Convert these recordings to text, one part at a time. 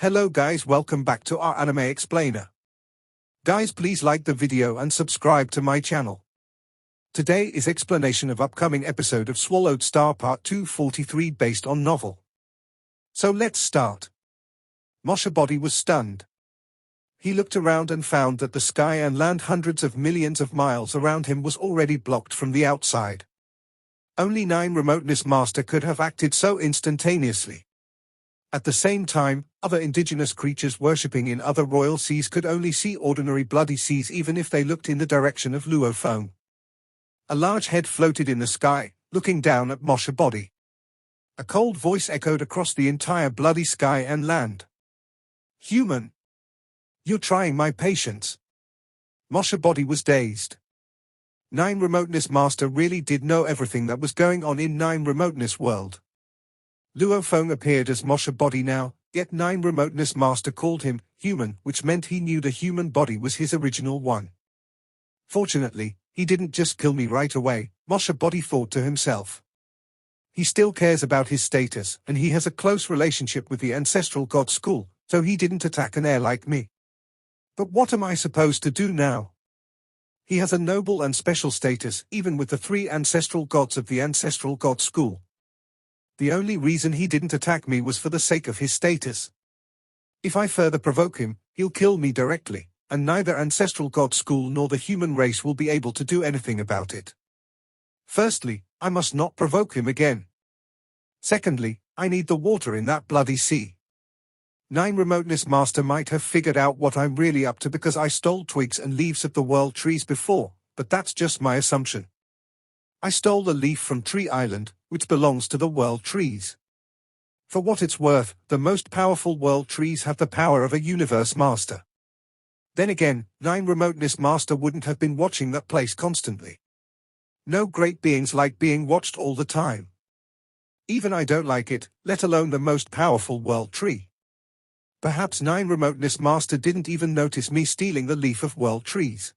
Hello guys, welcome back to our anime explainer. Guys, please like the video and subscribe to my channel. Today is explanation of upcoming episode of Swallowed Star Part 243 based on novel. So let's start. Mosha Body was stunned. He looked around and found that the sky and land hundreds of millions of miles around him was already blocked from the outside. Only 9 Remoteness Master could have acted so instantaneously. At the same time, other indigenous creatures worshipping in other royal seas could only see ordinary bloody seas even if they looked in the direction of Luo Feng. A large head floated in the sky, looking down at Mosha Body. A cold voice echoed across the entire bloody sky and land. "Human! You're trying my patience." Mosha Body was dazed. 9 Remoteness Master really did know everything that was going on in 9 Remoteness world. Luo Feng appeared as Mosha Body now, yet 9 Remoteness Master called him human, which meant he knew the human body was his original one. Fortunately, he didn't just kill me right away, Mosha Body thought to himself. He still cares about his status, and he has a close relationship with the ancestral god school, so he didn't attack an heir like me. But what am I supposed to do now? He has a noble and special status, even with the 3 ancestral gods of the ancestral god school. The only reason he didn't attack me was for the sake of his status. If I further provoke him, he'll kill me directly, and neither ancestral god school nor the human race will be able to do anything about it. Firstly, I must not provoke him again. Secondly, I need the water in that bloody sea. 9 Remoteness Master might have figured out what I'm really up to because I stole twigs and leaves of the world trees before, but that's just my assumption. I stole the leaf from Tree Island, which belongs to the world trees. For what it's worth, the most powerful world trees have the power of a universe master. Then again, 9 Remoteness Master wouldn't have been watching that place constantly. No great beings like being watched all the time. Even I don't like it, let alone the most powerful world tree. Perhaps 9 Remoteness Master didn't even notice me stealing the leaf of world trees.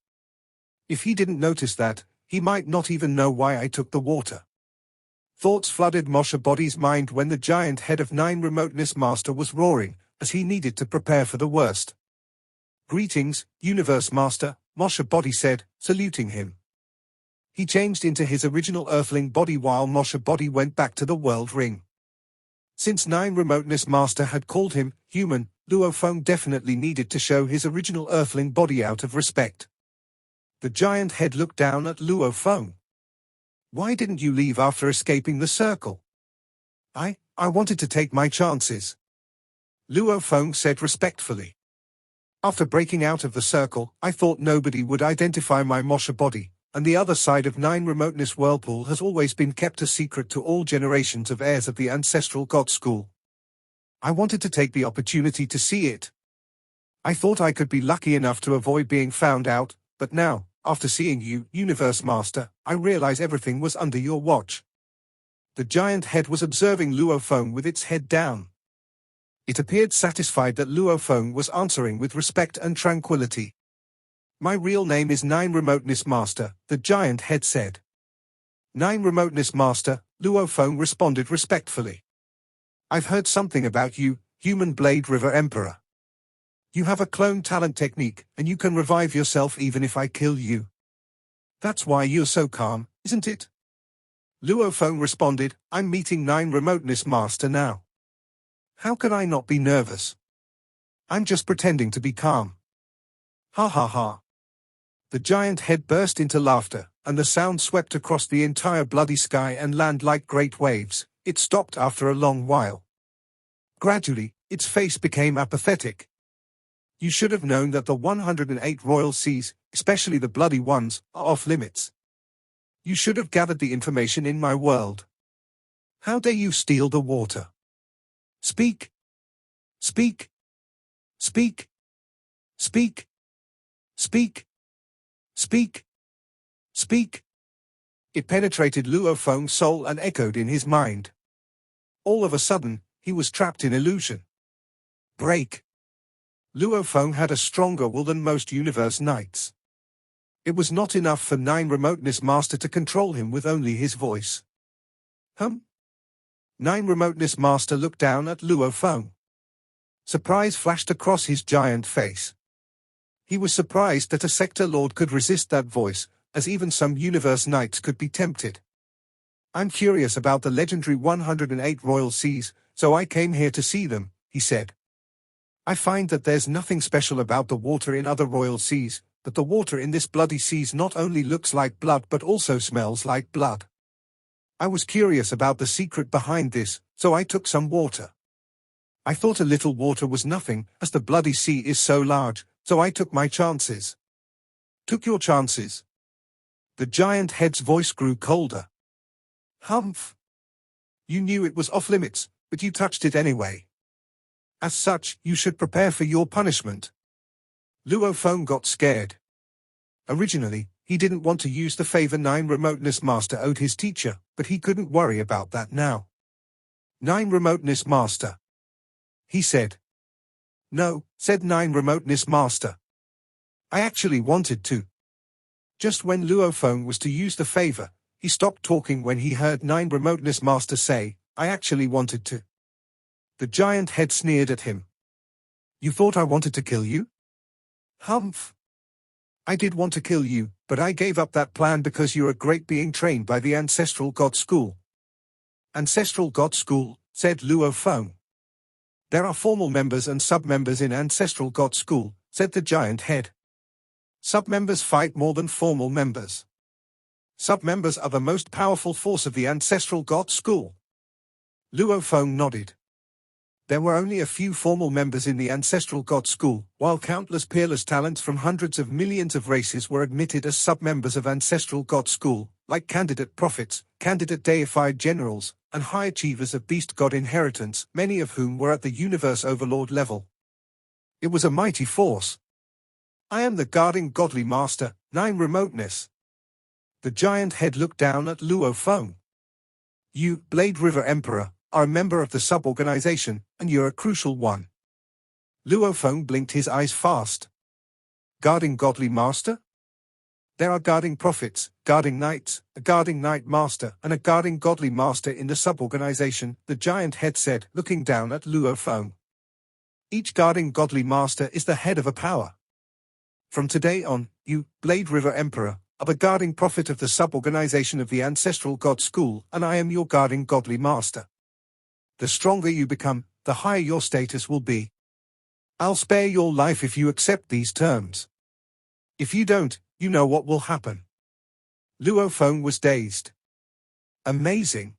If he didn't notice that, he might not even know why I took the water. Thoughts flooded Mosha Body's mind when the giant head of 9 Remoteness Master was roaring, as he needed to prepare for the worst. "Greetings, Universe Master," Mosha Body said, saluting him. He changed into his original Earthling body while Mosha Body went back to the world ring. Since 9 Remoteness Master had called him human, Luo Feng definitely needed to show his original Earthling body out of respect. The giant head looked down at Luo Feng. "Why didn't you leave after escaping the circle?" I wanted to take my chances," Luo Feng said respectfully. "After breaking out of the circle, I thought nobody would identify my Mosha Body, and the other side of 9 Remoteness Whirlpool has always been kept a secret to all generations of heirs of the ancestral god school. I wanted to take the opportunity to see it. I thought I could be lucky enough to avoid being found out, but now, after seeing you, Universe Master, I realize everything was under your watch." The giant head was observing Luo Feng with its head down. It appeared satisfied that Luo Feng was answering with respect and tranquility. "My real name is 9 Remoteness Master," the giant head said. "9 Remoteness Master," Luo Feng responded respectfully. "I've heard something about you, Human Blade River Emperor. You have a clone talent technique, and you can revive yourself even if I kill you. That's why you're so calm, isn't it?" Luo Feng responded, "I'm meeting 9 Remoteness Master now. How can I not be nervous? I'm just pretending to be calm." "Ha ha ha." The giant head burst into laughter, and the sound swept across the entire bloody sky and land like great waves. It stopped after a long while. Gradually, its face became apathetic. "You should have known that the 108 royal seas, especially the bloody ones, are off limits. You should have gathered the information in my world. How dare you steal the water? Speak! Speak! Speak! Speak! Speak! Speak! Speak!" It penetrated Luo Feng's soul and echoed in his mind. All of a sudden, he was trapped in illusion. Break! Luo Feng had a stronger will than most universe knights. It was not enough for 9 Remoteness Master to control him with only his voice. 9 Remoteness Master looked down at Luo Feng. Surprise flashed across his giant face. He was surprised that a sector lord could resist that voice, as even some universe knights could be tempted. I'm curious about the legendary 108 royal seas, so I came here to see them, he said. I find that there's nothing special about the water in other royal seas, but the water in this bloody seas not only looks like blood but also smells like blood. I was curious about the secret behind this, so I took some water. I thought a little water was nothing, as the bloody sea is so large, so I took my chances. Took your chances? The giant head's voice grew colder. Humph. You knew it was off limits, but you touched it anyway. As such, you should prepare for your punishment. Luo Feng got scared. Originally, he didn't want to use the favor 9 Remoteness Master owed his teacher, but he couldn't worry about that now. 9 Remoteness Master, he said. No, said 9 Remoteness Master. I actually wanted to. Just when Luo Feng was to use the favor, he stopped talking when he heard 9 Remoteness Master say, I actually wanted to. The giant head sneered at him. You thought I wanted to kill you? Humph. I did want to kill you, but I gave up that plan because you're a great being trained by the Ancestral God School. Ancestral God School, said Luo Feng. There are formal members and sub-members in Ancestral God School, said the giant head. Sub-members fight more than formal members. Sub-members are the most powerful force of the Ancestral God School. Luo Feng nodded. There were only a few formal members in the Ancestral God School, while countless peerless talents from hundreds of millions of races were admitted as sub-members of Ancestral God School, like candidate prophets, candidate deified generals, and high achievers of beast god inheritance, many of whom were at the universe overlord level. It was a mighty force. I am the guarding godly master, 9 Remoteness. The giant head looked down at Luo Feng. You, Blade River Emperor, are a member of the sub-organization, and you're a crucial one. Luo Feng blinked his eyes fast. Guarding godly master? There are guarding prophets, guarding knights, a guarding knight master, and a guarding godly master in the sub-organization, the giant head said, looking down at Luo Feng. Each guarding godly master is the head of a power. From today on, you, Blade River Emperor, are the guarding prophet of the sub-organization of the Ancestral God School, and I am your guarding godly master. The stronger you become, the higher your status will be. I'll spare your life if you accept these terms. If you don't, you know what will happen. Luo Feng was dazed. Amazing.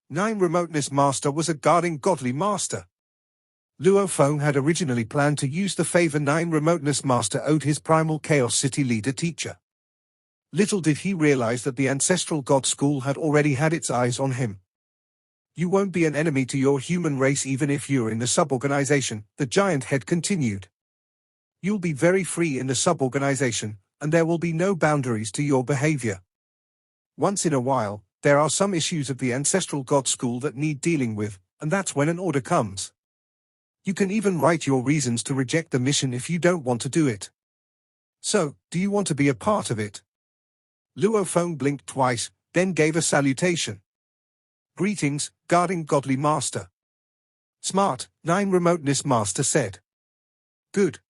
9 Remoteness Master was a guarding godly master. Luo Feng had originally planned to use the favor 9 Remoteness Master owed his primal Chaos City leader teacher. Little did he realize that the Ancestral God School had already had its eyes on him. You won't be an enemy to your human race even if you're in the sub-organization, the giant head continued. You'll be very free in the sub-organization, and there will be no boundaries to your behavior. Once in a while, there are some issues of the Ancestral God School that need dealing with, and that's when an order comes. You can even write your reasons to reject the mission if you don't want to do it. So, do you want to be a part of it? Luo Feng blinked twice, then gave a salutation. Greetings, guarding godly master. Smart, 9 Remoteness Master said. Good.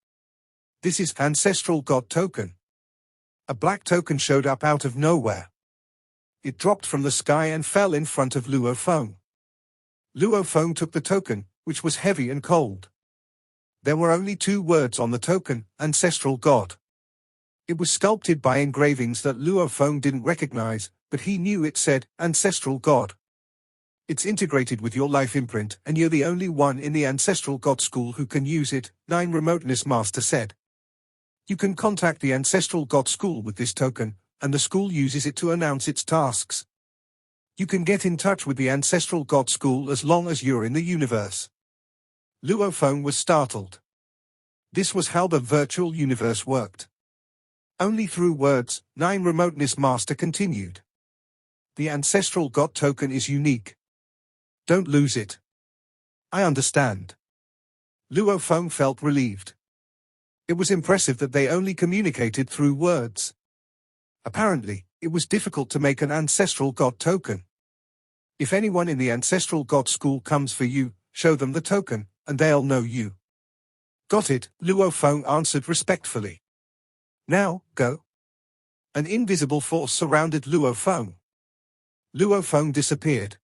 This is Ancestral God Token. A black token showed up out of nowhere. It dropped from the sky and fell in front of Luo Feng. Luo Feng took the token, which was heavy and cold. There were only 2 words on the token, Ancestral God. It was sculpted by engravings that Luo Feng didn't recognize, but he knew it said, Ancestral God. It's integrated with your life imprint, and you're the only one in the Ancestral God School who can use it, 9 Remoteness Master said. You can contact the Ancestral God School with this token, and the school uses it to announce its tasks. You can get in touch with the Ancestral God School as long as you're in the universe. Luo Feng was startled. This was how the virtual universe worked. Only through words, 9 Remoteness Master continued. The Ancestral God token is unique. Don't lose it. I understand. Luo Feng felt relieved. It was impressive that they only communicated through words. Apparently, it was difficult to make an Ancestral God token. If anyone in the Ancestral God School comes for you, show them the token, and they'll know you. Got it, Luo Feng answered respectfully. Now, go. An invisible force surrounded Luo Feng. Luo Feng disappeared.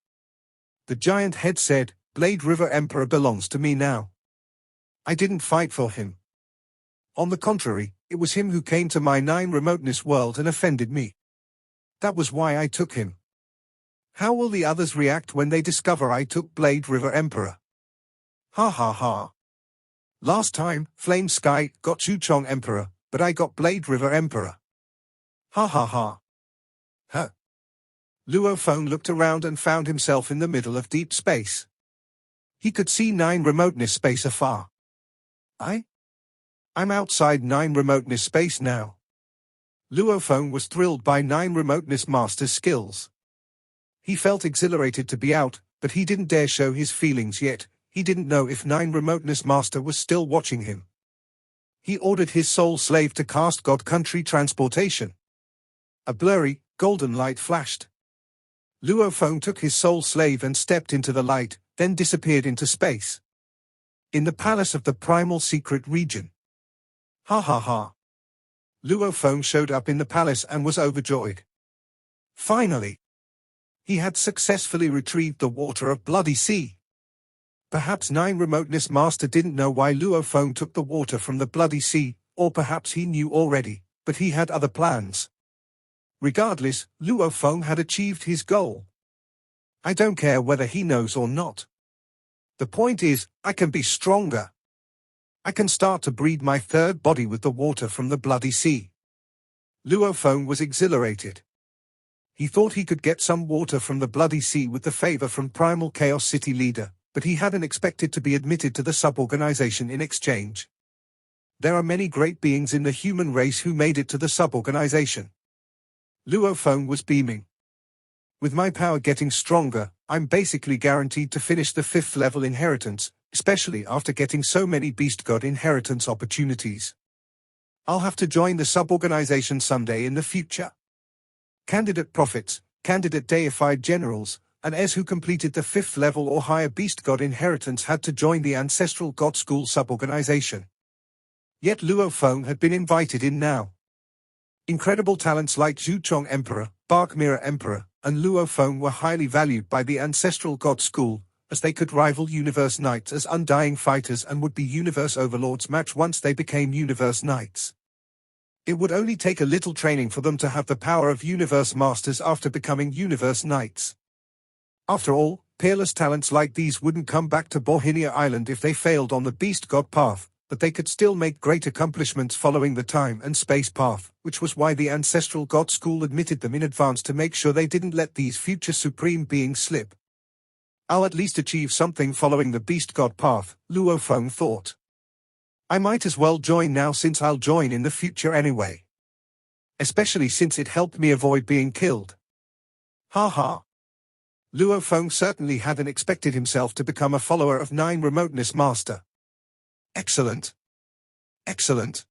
The giant head said, Blade River Emperor belongs to me now. I didn't fight for him. On the contrary, it was him who came to my 9 remoteness world and offended me. That was why I took him. How will the others react when they discover I took Blade River Emperor? Ha ha ha. Last time, Flame Sky got Chuchong Emperor, but I got Blade River Emperor. Ha ha ha. Huh. Luo Feng looked around and found himself in the middle of deep space. He could see 9 remoteness space afar. I'm outside 9 remoteness space now. Luo Feng was thrilled by 9 remoteness master's skills. He felt exhilarated to be out, but he didn't dare show his feelings yet. He didn't know if 9 remoteness master was still watching him. He ordered his soul slave to cast God Country Transportation. A blurry, golden light flashed. Luo Feng took his soul slave and stepped into the light, then disappeared into space. In the palace of the primal secret region. Ha ha ha. Luo Feng showed up in the palace and was overjoyed. Finally! He had successfully retrieved the water of Bloody Sea. Perhaps 9 remoteness master didn't know why Luo Feng took the water from the Bloody Sea, or perhaps he knew already, but he had other plans. Regardless, Luo Feng had achieved his goal. I don't care whether he knows or not. The point is, I can be stronger. I can start to breed my 3rd body with the water from the Bloody Sea. Luo Feng was exhilarated. He thought he could get some water from the Bloody Sea with the favor from Primal Chaos City leader, but he hadn't expected to be admitted to the sub-organization in exchange. There are many great beings in the human race who made it to the sub-organization. Luo Feng was beaming. With my power getting stronger, I'm basically guaranteed to finish the 5th level inheritance, especially after getting so many Beast God inheritance opportunities. I'll have to join the sub-organization someday in the future. Candidate prophets, candidate deified generals, and heirs who completed the 5th level or higher Beast God inheritance had to join the Ancestral God School sub-organization. Yet Luo Feng had been invited in now. Incredible talents like Zhuchong Emperor, Bark Mirror Emperor, and Luo Feng were highly valued by the Ancestral God School, as they could rival Universe Knights as undying fighters and would be Universe Overlords match once they became Universe Knights. It would only take a little training for them to have the power of Universe Masters after becoming Universe Knights. After all, peerless talents like these wouldn't come back to Bohinia Island if they failed on the Beast God path, but they could still make great accomplishments following the time and space path, which was why the Ancestral God School admitted them in advance to make sure they didn't let these future supreme beings slip. I'll at least achieve something following the Beast God path, Luo Feng thought. I might as well join now since I'll join in the future anyway. Especially since it helped me avoid being killed. Ha ha. Luo Feng certainly hadn't expected himself to become a follower of 9 remoteness master. Excellent. Excellent.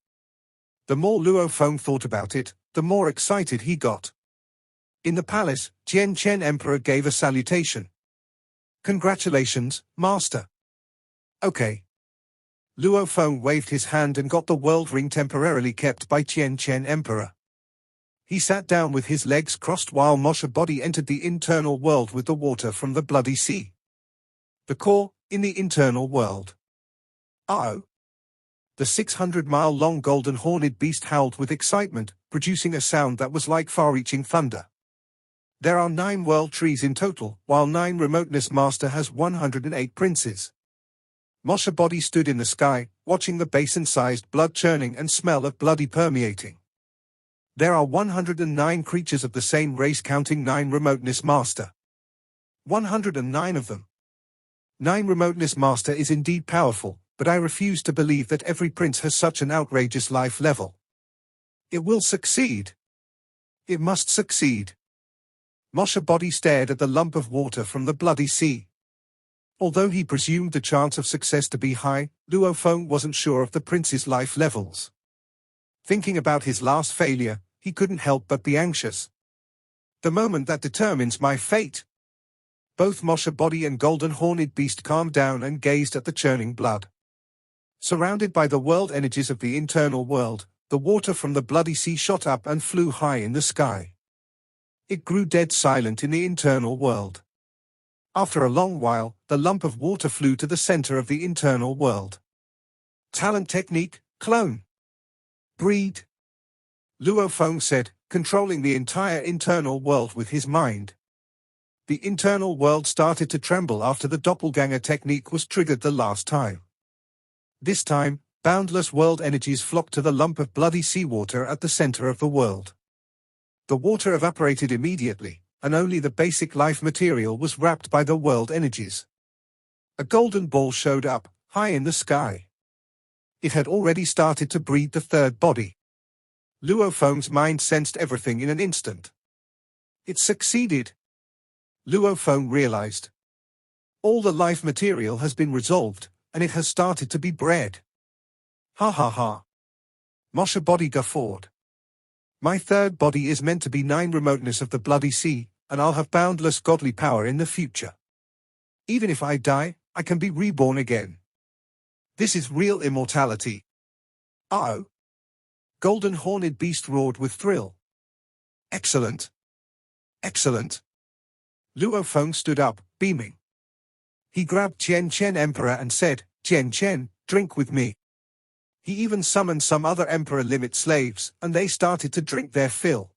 The more Luo Feng thought about it, the more excited he got. In the palace, Jian Chen Emperor gave a salutation. Congratulations, Master. Okay. Luo Feng waved his hand and got the world ring temporarily kept by Jian Chen Emperor. He sat down with his legs crossed while Moshe Body entered the internal world with the water from the Bloody Sea. The core, in the internal world. Uh-oh. The 600-mile-long golden horned beast howled with excitement, producing a sound that was like far-reaching thunder. There are 9 world trees in total, while 9 remoteness master has 108 princes. Moshe Body stood in the sky, watching the basin-sized blood churning and smell of bloody permeating. There are 109 creatures of the same race counting 9 remoteness master. 109 of them. 9 remoteness master is indeed powerful, but I refuse to believe that every prince has such an outrageous life level. It will succeed. It must succeed. Moshe Body stared at the lump of water from the Bloody Sea. Although he presumed the chance of success to be high, Luo Feng wasn't sure of the prince's life levels. Thinking about his last failure, he couldn't help but be anxious. The moment that determines my fate. Both Mosha Body and Golden Horned Beast calmed down and gazed at the churning blood. Surrounded by the world energies of the internal world, the water from the bloody sea shot up and flew high in the sky. It grew dead silent in the internal world. After a long while, the lump of water flew to the center of the internal world. Talent technique, clone. Breed. Luo Feng said, controlling the entire internal world with his mind. The internal world started to tremble after the doppelganger technique was triggered the last time. This time, boundless world energies flocked to the lump of bloody seawater at the center of the world. The water evaporated immediately, and only the basic life material was wrapped by the world energies. A golden ball showed up, high in the sky. It had already started to breed the third body. Luo Feng's mind sensed everything in an instant. It succeeded. Luo Feng realized. All the life material has been resolved, and it has started to be bred. Ha ha ha. Mosha Body guffawed. My third body is meant to be 9 remoteness of the bloody sea, and I'll have boundless godly power in the future. Even if I die, I can be reborn again. This is real immortality. Uh-oh. Golden Horned Beast roared with thrill. Excellent. Excellent. Luo Feng stood up, beaming. He grabbed Chen Chen Emperor and said, Chen Chen, drink with me. He even summoned some other Emperor limit slaves, and they started to drink their fill.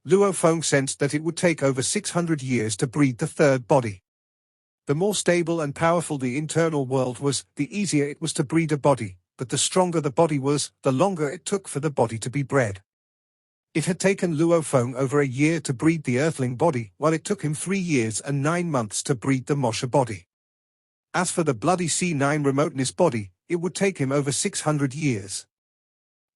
Luo Feng sensed that it would take over 600 years to breed the third body. The more stable and powerful the internal world was, the easier it was to breed a body, but the stronger the body was, the longer it took for the body to be bred. It had taken Luo Feng over a year to breed the Earthling body, while it took him 3 years and 9 months to breed the Mosha body. As for the bloody C9 remoteness body, it would take him over 600 years.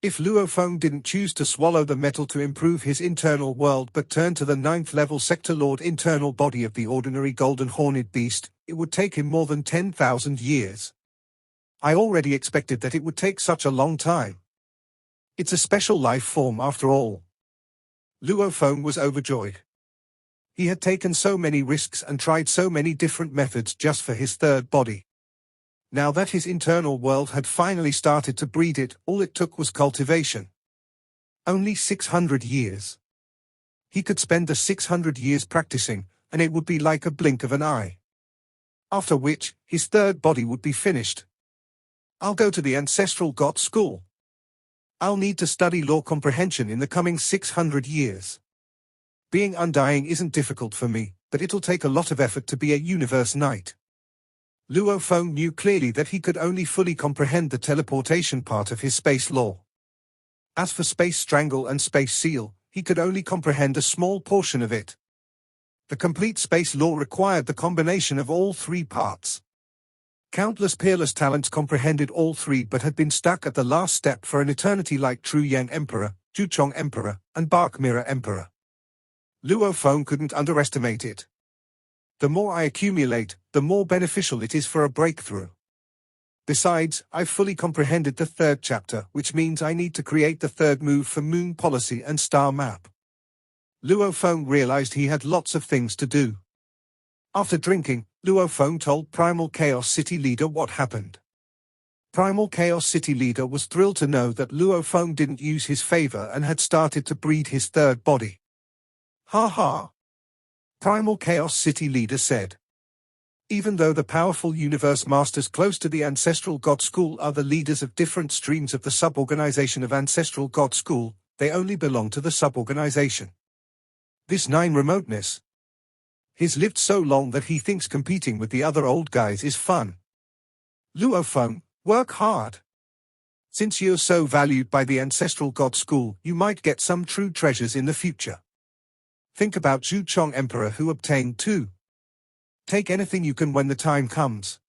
If Luo Feng didn't choose to swallow the metal to improve his internal world but turn to the 9th level Sector Lord internal body of the ordinary Golden Horned Beast, it would take him more than 10,000 years. I already expected that it would take such a long time. It's a special life form after all. Luo Feng was overjoyed. He had taken so many risks and tried so many different methods just for his third body. Now that his internal world had finally started to breed it, all it took was cultivation. Only 600 years. He could spend the 600 years practicing, and it would be like a blink of an eye. After which, his third body would be finished. I'll go to the Ancestral God School. I'll need to study law comprehension in the coming 600 years. Being undying isn't difficult for me, but it'll take a lot of effort to be a universe knight. Luo Feng knew clearly that he could only fully comprehend the teleportation part of his space law. As for space strangle and space seal, he could only comprehend a small portion of it. The complete space law required the combination of all 3 parts. Countless peerless talents comprehended all 3 but had been stuck at the last step for an eternity like True Yang Emperor, Juchong Emperor, and Bark Mirror Emperor. Luo Feng couldn't underestimate it. The more I accumulate, the more beneficial it is for a breakthrough. Besides, I've fully comprehended the 3rd chapter, which means I need to create the 3rd move for moon policy and star map. Luo Feng realized he had lots of things to do. After drinking, Luo Feng told Primal Chaos City Leader what happened. Primal Chaos City Leader was thrilled to know that Luo Feng didn't use his favor and had started to breed his third body. Ha ha! Primal Chaos City Leader said. Even though the powerful universe masters close to the Ancestral God School are the leaders of different streams of the sub-organization of Ancestral God School, they only belong to the sub-organization. This 9 remoteness. He's lived so long that he thinks competing with the other old guys is fun. Luo Feng, work hard. Since you're so valued by the Ancestral God School, you might get some true treasures in the future. Think about Zhu Chong Emperor who obtained 2. Take anything you can when the time comes.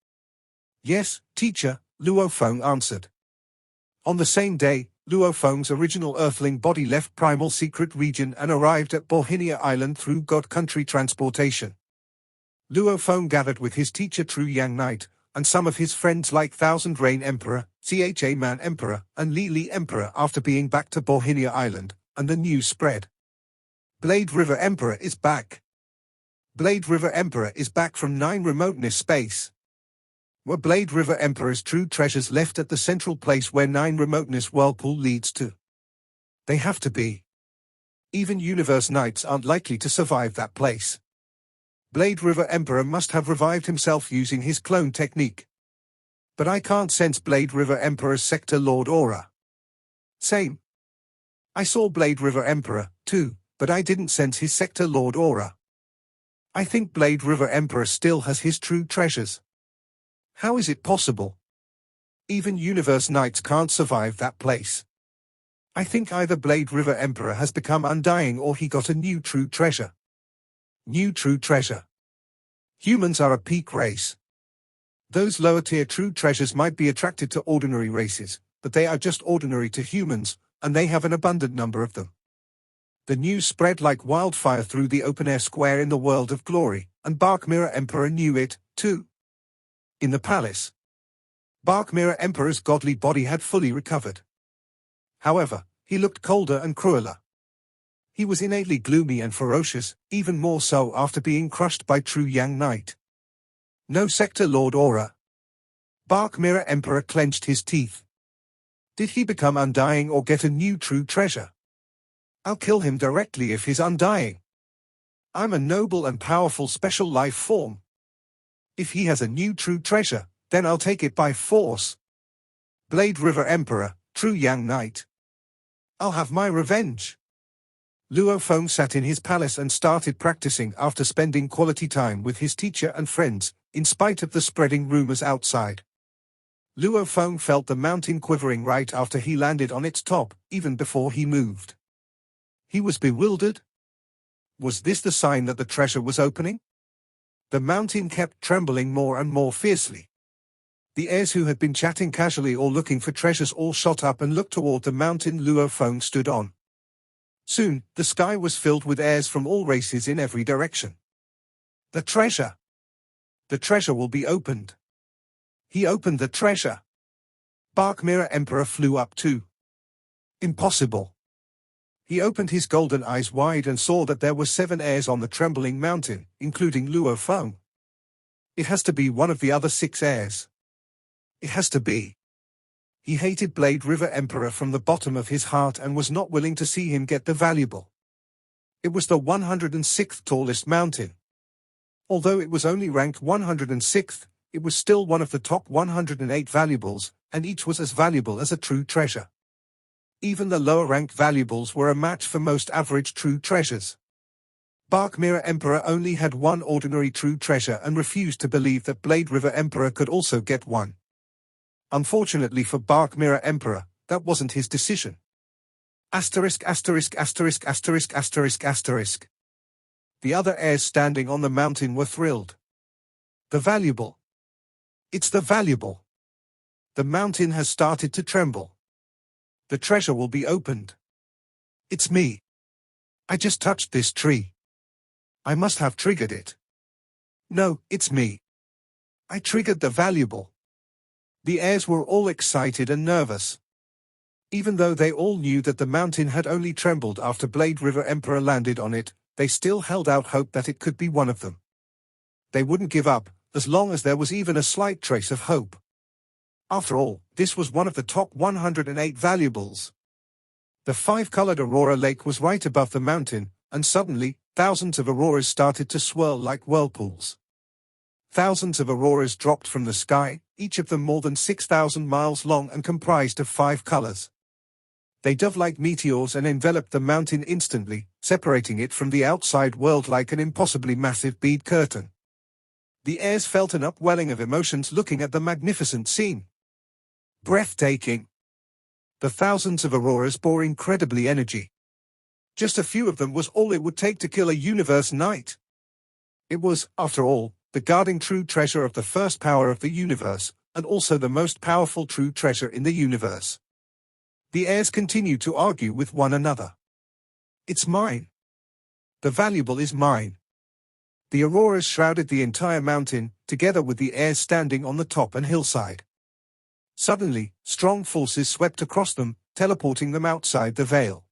Yes, teacher, Luo Feng answered. On the same day, Luo Feng's original Earthling body left Primal Secret Region and arrived at Bohinia Island through God Country transportation. Luo Feng gathered with his teacher True Yang Knight, and some of his friends like Thousand Rain Emperor, Cha Man Emperor, and Li Li Emperor after being back to Bohinia Island, and the news spread. Blade River Emperor is back. Blade River Emperor is back from 9 remoteness space. Were Blade River Emperor's true treasures left at the central place where 9 remoteness whirlpool leads to? They have to be. Even Universe Knights aren't likely to survive that place. Blade River Emperor must have revived himself using his clone technique. But I can't sense Blade River Emperor's Sector Lord aura. Same. I saw Blade River Emperor, too, but I didn't sense his Sector Lord aura. I think Blade River Emperor still has his true treasures. How is it possible? Even Universe Knights can't survive that place. I think either Blade River Emperor has become undying or he got a new true treasure. New true treasure. Humans are a peak race. Those lower-tier true treasures might be attracted to ordinary races, but they are just ordinary to humans, and they have an abundant number of them. The news spread like wildfire through the open-air square in the world of glory, and Bark Mirror Emperor knew it, too. In the palace, Bark Mirror Emperor's godly body had fully recovered. However, he looked colder and crueler. He was innately gloomy and ferocious, even more so after being crushed by True Yang Knight. No Sector Lord aura. Bark Mirror Emperor clenched his teeth. Did he become undying or get a new true treasure? I'll kill him directly if he's undying. I'm a noble and powerful special life form. If he has a new true treasure, then I'll take it by force. Blade River Emperor, True Yang Knight. I'll have my revenge. Luo Feng sat in his palace and started practicing after spending quality time with his teacher and friends, in spite of the spreading rumors outside. Luo Feng felt the mountain quivering right after he landed on its top, even before he moved. He was bewildered. Was this the sign that the treasure was opening? The mountain kept trembling more and more fiercely. The heirs who had been chatting casually or looking for treasures all shot up and looked toward the mountain Luo Feng stood on. Soon, the sky was filled with heirs from all races in every direction. The treasure! The treasure will be opened. He opened the treasure. Bark Mirror Emperor flew up too. Impossible. He opened his golden eyes wide and saw that there were 7 heirs on the trembling mountain, including Luo Feng. It has to be one of the other 6 heirs. It has to be. He hated Blade River Emperor from the bottom of his heart and was not willing to see him get the valuable. It was the 106th tallest mountain. Although it was only ranked 106th, it was still one of the top 108 valuables, and each was as valuable as a true treasure. Even the lower-ranked valuables were a match for most average true treasures. Bark Mirror Emperor only had one ordinary true treasure and refused to believe that Blade River Emperor could also get one. Unfortunately for Bark Mirror Emperor, that wasn't his decision. Asterisk asterisk asterisk asterisk asterisk asterisk. The other heirs standing on the mountain were thrilled. The valuable. It's the valuable. The mountain has started to tremble. The treasure will be opened. It's me. I just touched this tree. I must have triggered it. No, it's me. I triggered the valuable. The heirs were all excited and nervous. Even though they all knew that the mountain had only trembled after Blade River Emperor landed on it, they still held out hope that it could be one of them. They wouldn't give up, as long as there was even a slight trace of hope. After all, this was one of the top 108 valuables. The 5-colored Aurora Lake was right above the mountain, and suddenly, thousands of auroras started to swirl like whirlpools. Thousands of auroras dropped from the sky, each of them more than 6,000 miles long and comprised of 5 colors. They dove like meteors and enveloped the mountain instantly, separating it from the outside world like an impossibly massive bead curtain. The heirs felt an upwelling of emotions looking at the magnificent scene. Breathtaking. The thousands of auroras bore incredibly energy. Just a few of them was all it would take to kill a universe knight. It was, after all, the guarding true treasure of the first power of the universe, and also the most powerful true treasure in the universe. The heirs continued to argue with one another. It's mine. The valuable is mine. The auroras shrouded the entire mountain, together with the heirs standing on the top and hillside. Suddenly, strong forces swept across them, teleporting them outside the veil.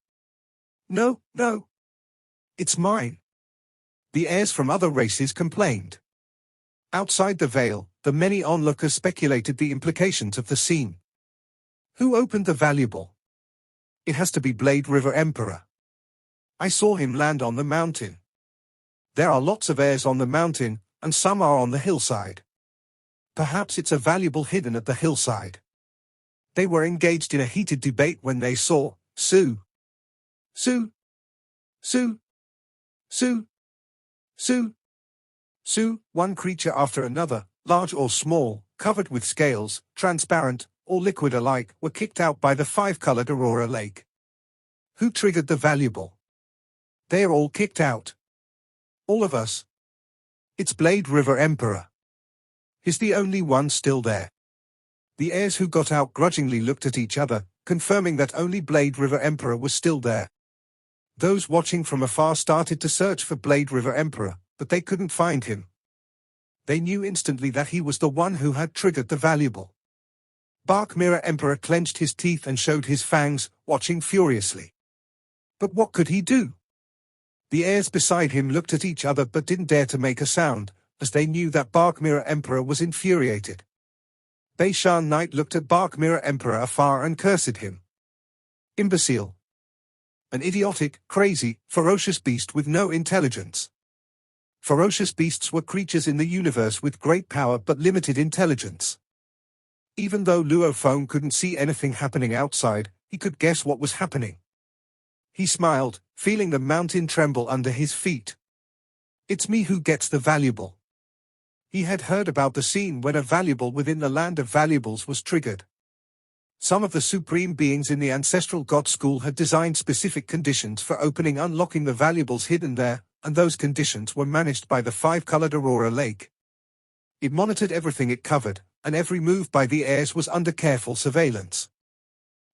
No, no. It's mine. The heirs from other races complained. Outside the veil, the many onlookers speculated the implications of the scene. Who opened the valuable? It has to be Blade River Emperor. I saw him land on the mountain. There are lots of heirs on the mountain, and some are on the hillside. Perhaps it's a valuable hidden at the hillside. They were engaged in a heated debate when they saw Sue. Sue. Sue. Sue. Sue. Sue, one creature after another, large or small, covered with scales, transparent, or liquid alike, were kicked out by the five-colored Aurora Lake. Who triggered the valuable? They are all kicked out. All of us. It's Blade River Emperor. He's the only one still there. The heirs who got out grudgingly looked at each other, confirming that only Blade River Emperor was still there. Those watching from afar started to search for Blade River Emperor, but they couldn't find him. They knew instantly that he was the one who had triggered the valuable. Bark Mirror Emperor clenched his teeth and showed his fangs, watching furiously. But what could he do? The heirs beside him looked at each other but didn't dare to make a sound, as they knew that Bark Mirror Emperor was infuriated. Beishan Knight looked at Bark Mirror Emperor afar and cursed him. Imbecile. An idiotic, crazy, ferocious beast with no intelligence. Ferocious beasts were creatures in the universe with great power but limited intelligence. Even though Luo Feng couldn't see anything happening outside, he could guess what was happening. He smiled, feeling the mountain tremble under his feet. It's me who gets the valuable. He had heard about the scene when a valuable within the land of valuables was triggered. Some of the supreme beings in the ancestral god school had designed specific conditions for unlocking the valuables hidden there, and those conditions were managed by the five-colored Aurora Lake. It monitored everything it covered, and every move by the heirs was under careful surveillance.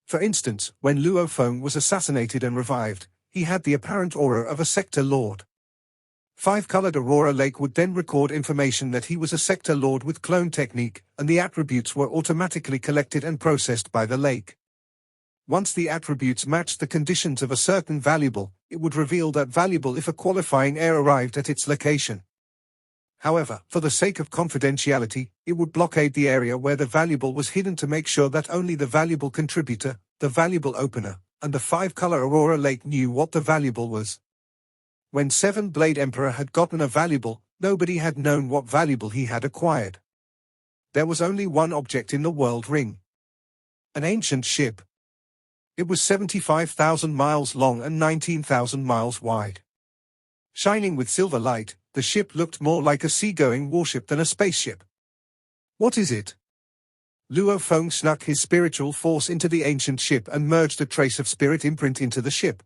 For instance, when Luo Feng was assassinated and revived, he had the apparent aura of a sector lord. Five-colored Aurora Lake would then record information that he was a sector lord with clone technique, and the attributes were automatically collected and processed by the lake. Once the attributes matched the conditions of a certain valuable, it would reveal that valuable if a qualifying heir arrived at its location. However, for the sake of confidentiality, it would blockade the area where the valuable was hidden to make sure that only the valuable contributor, the valuable opener, and the five-color Aurora Lake knew what the valuable was. When Seven Blade Emperor had gotten a valuable, nobody had known what valuable he had acquired. There was only one object in the world ring. An ancient ship. It was 75,000 miles long and 19,000 miles wide. Shining with silver light, the ship looked more like a seagoing warship than a spaceship. What is it? Luo Feng snuck his spiritual force into the ancient ship and merged a trace of spirit imprint into the ship.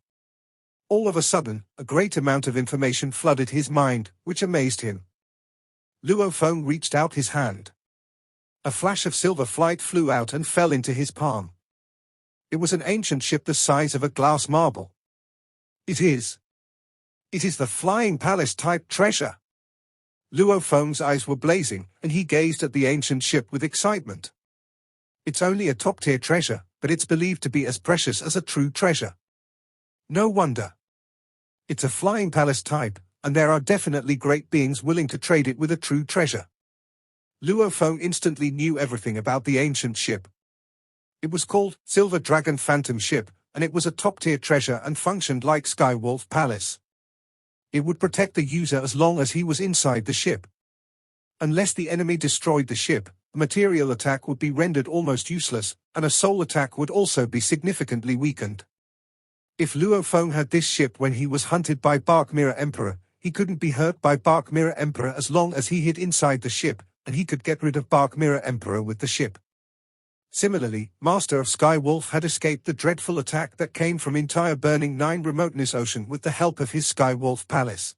All of a sudden, a great amount of information flooded his mind, which amazed him. Luo Feng reached out his hand. A flash of silver flight flew out and fell into his palm. It was an ancient ship the size of a glass marble. It is the Flying Palace-type treasure. Luo Feng's eyes were blazing, and he gazed at the ancient ship with excitement. It's only a top-tier treasure, but it's believed to be as precious as a true treasure. No wonder. It's a Flying Palace type, and there are definitely great beings willing to trade it with a true treasure. Luo Feng instantly knew everything about the ancient ship. It was called Silver Dragon Phantom Ship, and it was a top-tier treasure and functioned like Skywolf Palace. It would protect the user as long as he was inside the ship. Unless the enemy destroyed the ship, a material attack would be rendered almost useless, and a soul attack would also be significantly weakened. If Luo Feng had this ship when he was hunted by Bark Mirror Emperor, he couldn't be hurt by Bark Mirror Emperor as long as he hid inside the ship, and he could get rid of Bark Mirror Emperor with the ship. Similarly, Master of Skywolf had escaped the dreadful attack that came from entire Burning 9 Remoteness Ocean with the help of his Skywolf Palace.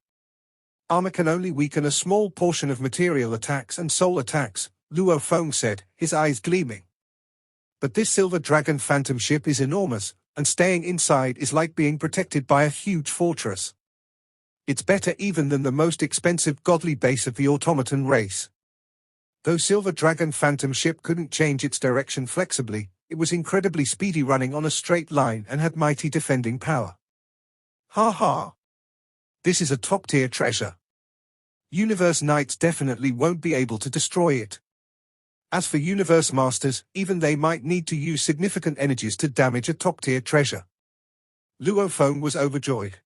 Armor can only weaken a small portion of material attacks and soul attacks, Luo Feng said, his eyes gleaming. But this Silver Dragon Phantom Ship is enormous, and staying inside is like being protected by a huge fortress. It's better even than the most expensive godly base of the automaton race. Though Silver Dragon Phantom Ship couldn't change its direction flexibly, it was incredibly speedy running on a straight line and had mighty defending power. Ha ha! This is a top-tier treasure. Universe Knights definitely won't be able to destroy it. As for Universe Masters, even they might need to use significant energies to damage a top-tier treasure. Luo Feng was overjoyed.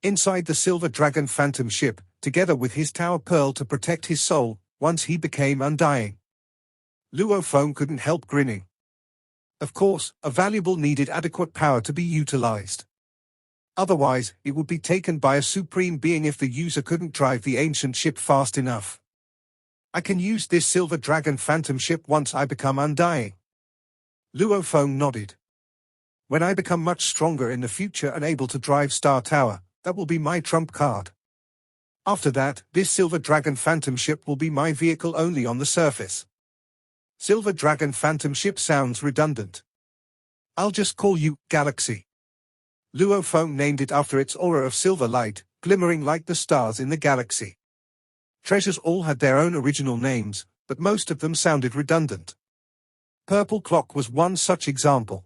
Inside the Silver Dragon Phantom ship, together with his Tower Pearl to protect his soul, once he became undying. Luo Feng couldn't help grinning. Of course, a valuable needed adequate power to be utilized. Otherwise, it would be taken by a supreme being if the user couldn't drive the ancient ship fast enough. I can use this Silver Dragon Phantom ship once I become undying. Luo Feng nodded. When I become much stronger in the future and able to drive Star Tower, that will be my trump card. After that, this Silver Dragon Phantom ship will be my vehicle only on the surface. Silver Dragon Phantom ship sounds redundant. I'll just call you Galaxy. Luo Feng named it after its aura of silver light, glimmering like the stars in the galaxy. Treasures all had their own original names, but most of them sounded redundant. Purple Clock was one such example.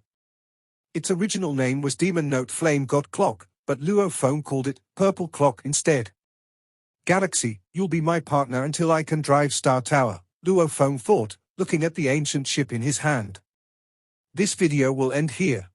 Its original name was Demon Note Flame God Clock, but Luo Feng called it Purple Clock instead. Galaxy, you'll be my partner until I can drive Star Tower, Luo Feng thought, looking at the ancient ship in his hand. This video will end here.